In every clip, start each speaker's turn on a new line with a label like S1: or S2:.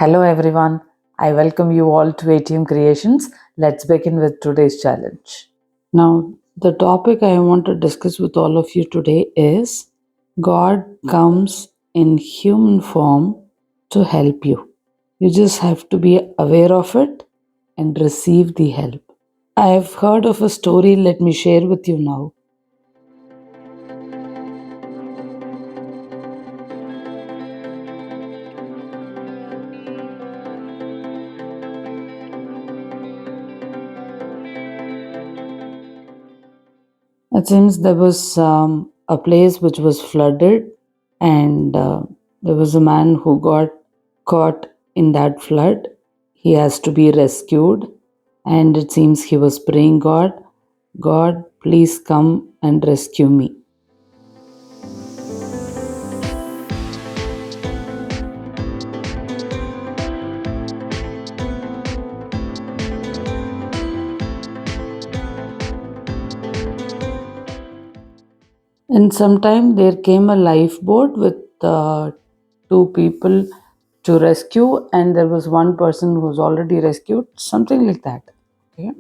S1: Hello everyone, I welcome you all to ATM Creations. Let's begin with today's challenge. Now, the topic I want to discuss with all of you today is God comes in human form to help you. You just have to be aware of it and receive the help. I have heard of a story, let me share with you now. It seems there was a place which was flooded, and there was a man who got caught in that flood. He has to be rescued, and it seems he was praying, God, please come and rescue me. And sometime there came a lifeboat with two people to rescue, and there was one person who was already rescued, something like that. Okay.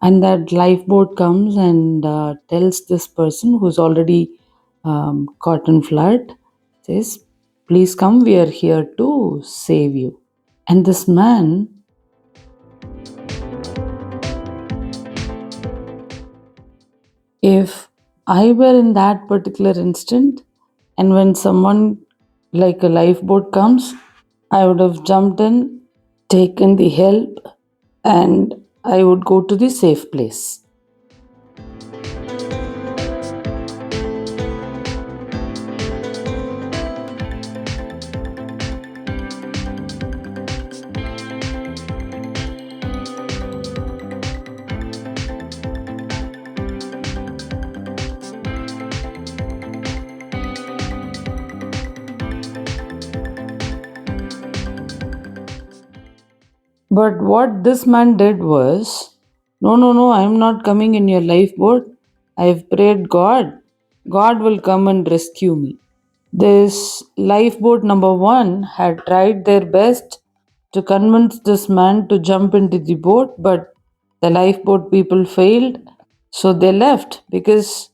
S1: And that lifeboat comes and tells this person who's already caught in flood, says, please come, we are here to save you. And this man, if I were in that particular instant, and when someone like a lifeboat comes, I would have jumped in, taken the help, and I would go to the safe place. But what this man did was, no, I'm not coming in your lifeboat. I've prayed God. God will come and rescue me. This lifeboat number one had tried their best to convince this man to jump into the boat, but the lifeboat people failed. So they left because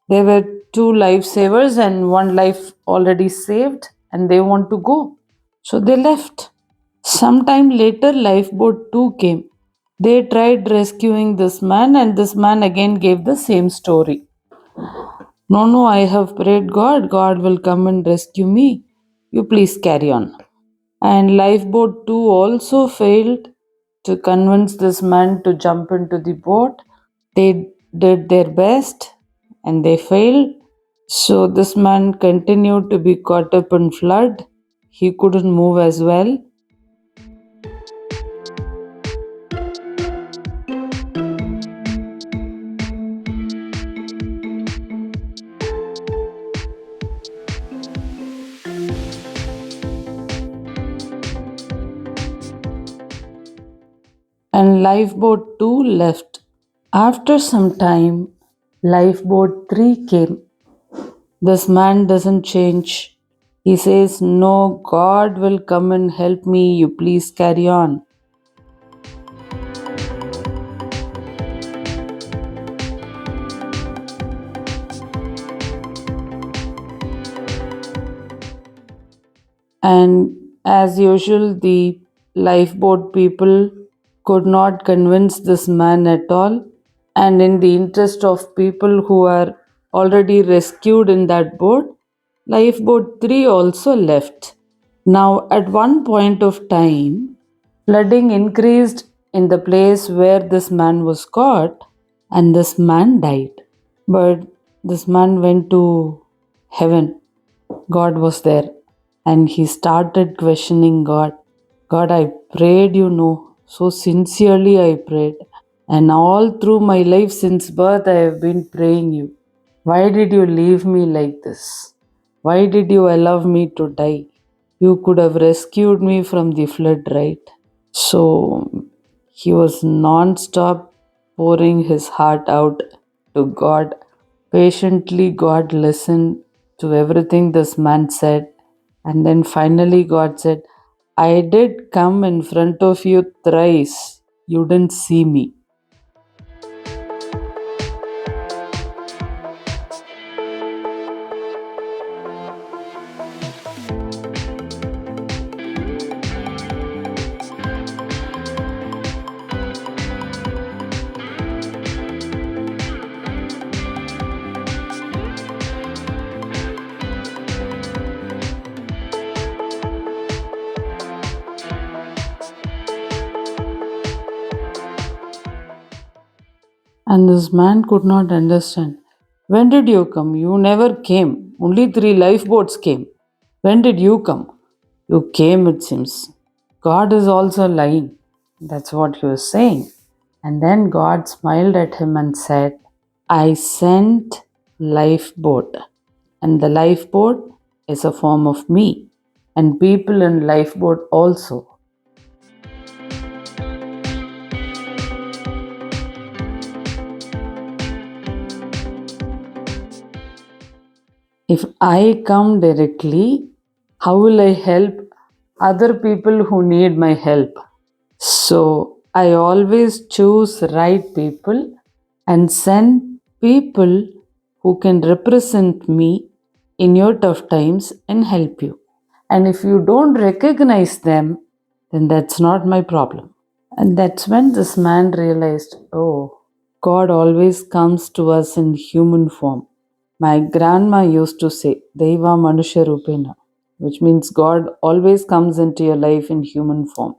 S1: there were two lifesavers and one life already saved, and they want to go. So they left. Sometime later, lifeboat 2 came. They tried rescuing this man, and this man again gave the same story. No, I have prayed God. God will come and rescue me. You please carry on. And lifeboat 2 also failed to convince this man to jump into the boat. They did their best and they failed. So this man continued to be caught up in flood. He couldn't move as well. And lifeboat 2 left. After some time, lifeboat 3 came. This man doesn't change. He says, no, God will come and help me. You please carry on. And as usual, the lifeboat people could not convince this man at all. And in the interest of people who are already rescued in that boat, lifeboat 3 also left. Now, at one point of time, flooding increased in the place where this man was caught, and this man died. But this man went to heaven. God was there, and he started questioning God. God, I prayed, so sincerely I prayed. And all through my life since birth, I have been praying you. Why did you leave me like this? Why did you allow me to die? You could have rescued me from the flood, right? So he was non-stop pouring his heart out to God. Patiently, God listened to everything this man said. And then finally, God said, I did come in front of you thrice. You didn't see me. And this man could not understand. When did you come? You never came. Only three lifeboats came. When did you come? You came, it seems. God is also lying. That's what he was saying. And then God smiled at him and said, I sent lifeboat. And the lifeboat is a form of me. And people in lifeboat also. If I come directly, how will I help other people who need my help? So I always choose right people and send people who can represent me in your tough times and help you. And if you don't recognize them, then that's not my problem. And that's when this man realized, oh, God always comes to us in human form. My grandma used to say, Deva Manusha Rupena, which means God always comes into your life in human form.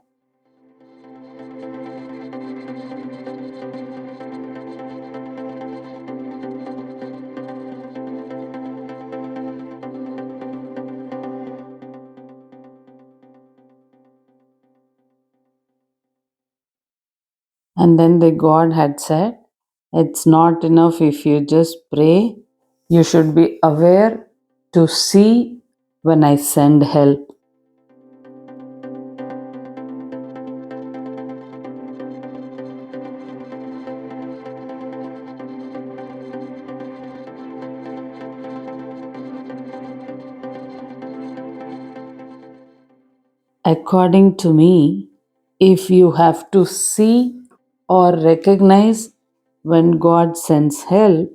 S1: And then the God had said, it's not enough if you just pray. You should be aware to see when I send help. According to me, if you have to see or recognize when God sends help,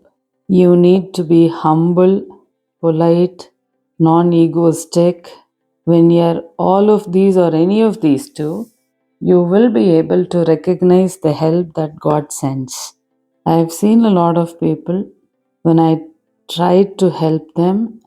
S1: you need to be humble, polite, non egoistic. When you're all of these or any of these two, you will be able to recognize the help that God sends. I've seen a lot of people when I tried to help them.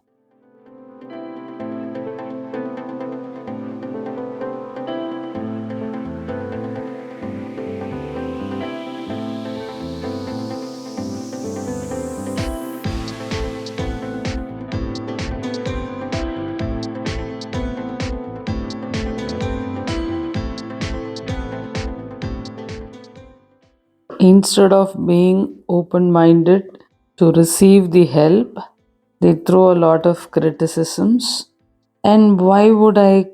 S1: Instead of being open minded to receive the help, they throw a lot of criticisms. And why would I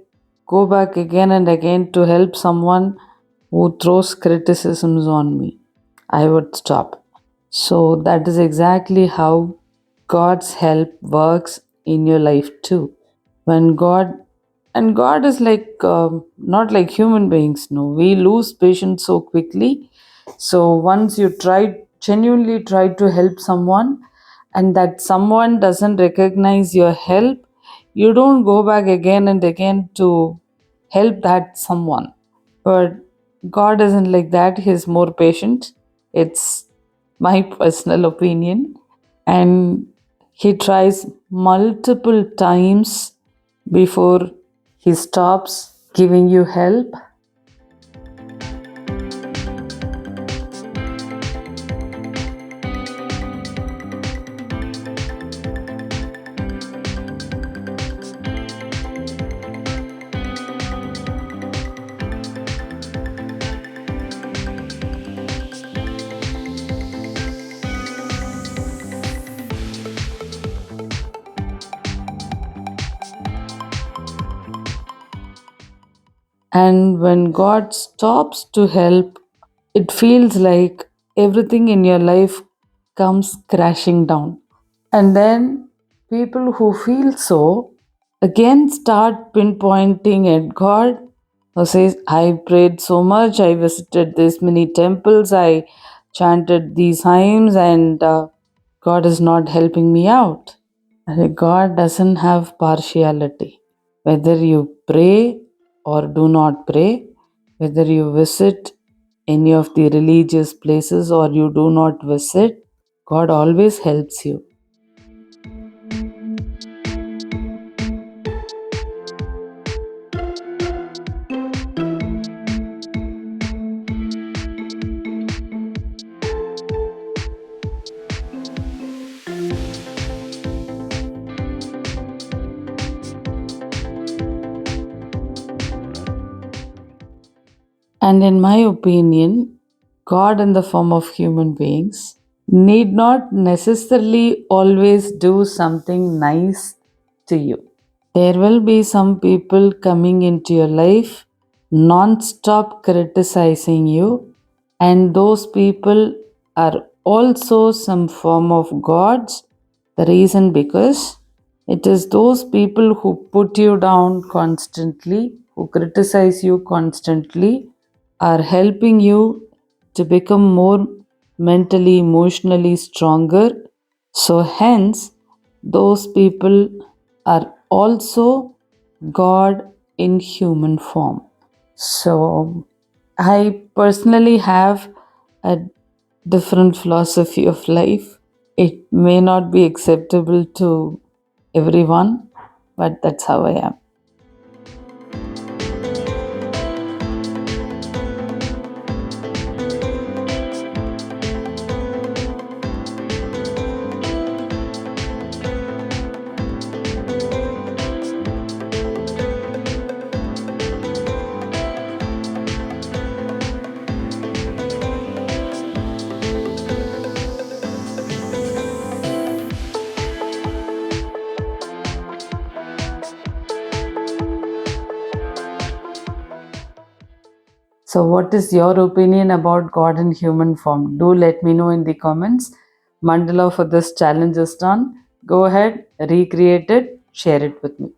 S1: go back again and again to help someone who throws criticisms on me? I would stop. So, that is exactly how God's help works in your life too. When God, and God is like not like human beings, no, we lose patience so quickly. So once you genuinely try to help someone, and that someone doesn't recognize your help, you don't go back again and again to help that someone. But God isn't like that, He's more patient. It's my personal opinion. And He tries multiple times before He stops giving you help. And when God stops to help, it feels like everything in your life comes crashing down. And then people who feel so again start pinpointing at God Or says, I prayed so much, I visited this many temples, I chanted these hymns, and God is not helping me out. God doesn't have partiality. Whether you pray or do not pray, whether you visit any of the religious places or you do not visit, God always helps you. And in my opinion, God in the form of human beings need not necessarily always do something nice to you. There will be some people coming into your life non-stop criticizing you, and those people are also some form of gods. The reason because it is those people who put you down constantly, who criticize you constantly, are helping you to become more mentally, emotionally stronger. So, hence, those people are also God in human form. So, I personally have a different philosophy of life. It may not be acceptable to everyone, but that's how I am. So, what is your opinion about God in human form? Do let me know in the comments. Mandala for this challenge is done. Go ahead, recreate it, share it with me.